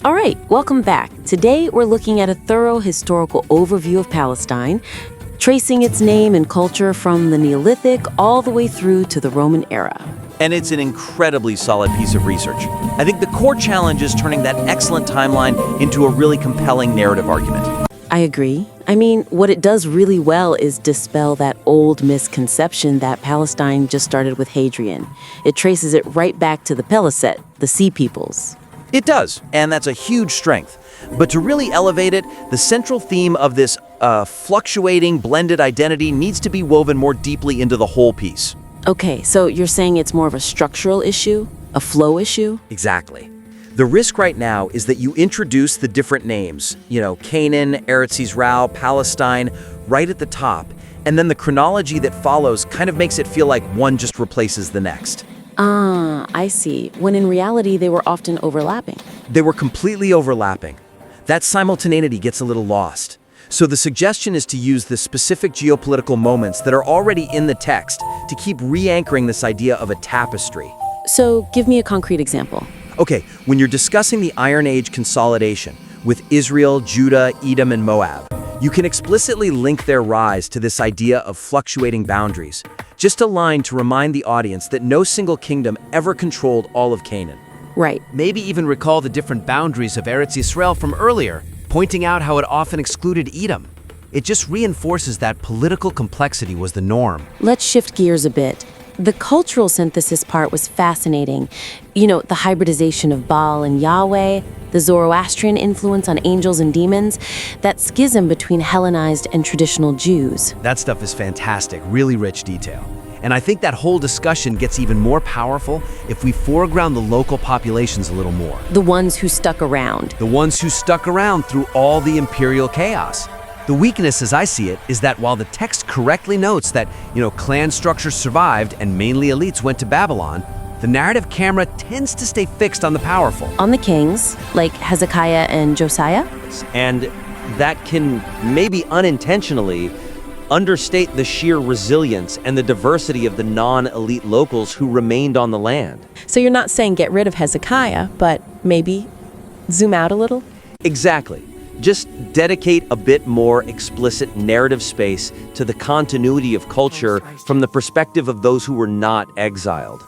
All right, welcome back. Today we're looking at a thorough historical overview of Palestine, tracing its name and culture from the Neolithic all the way through to the Roman era. And it's an incredibly solid piece of research. I think the core challenge is turning that excellent timeline into a really compelling narrative argument. I agree. I mean, what it does really well is dispel that old misconception that Palestine just started with Hadrian. It traces it right back to the Peliset, the Sea Peoples. It does, and that's a huge strength. But to really elevate it, the central theme of this fluctuating, blended identity needs to be woven more deeply into the whole piece. Okay, so you're saying it's more of a structural issue? A flow issue? Exactly. The risk right now is that you introduce the different names, Canaan, Eretz Yisrael, Palestine, right at the top, and then the chronology that follows kind of makes it feel like one just replaces the next. Ah, I see. When in reality, they were often overlapping. They were completely overlapping. That simultaneity gets a little lost. So the suggestion is to use the specific geopolitical moments that are already in the text to keep re-anchoring this idea of a tapestry. So give me a concrete example. Okay, when you're discussing the Iron Age consolidation with Israel, Judah, Edom, and Moab, you can explicitly link their rise to this idea of fluctuating boundaries. Just a line to remind the audience that no single kingdom ever controlled all of Canaan. Right. Maybe even recall the different boundaries of Eretz Yisrael from earlier, pointing out how it often excluded Edom. It just reinforces that political complexity was the norm. Let's shift gears a bit. The cultural synthesis part was fascinating. The hybridization of Baal and Yahweh, the Zoroastrian influence on angels and demons, that schism between Hellenized and traditional Jews. That stuff is fantastic, really rich detail. And I think that whole discussion gets even more powerful if we foreground the local populations a little more. The ones who stuck around. The ones who stuck around through all the imperial chaos. The weakness, as I see it, is that while the text correctly notes that, clan structures survived and mainly elites went to Babylon, the narrative camera tends to stay fixed on the powerful. On the kings, like Hezekiah and Josiah? And that can maybe unintentionally understate the sheer resilience and the diversity of the non-elite locals who remained on the land. So you're not saying get rid of Hezekiah, but maybe zoom out a little? Exactly. Just dedicate a bit more explicit narrative space to the continuity of culture from the perspective of those who were not exiled.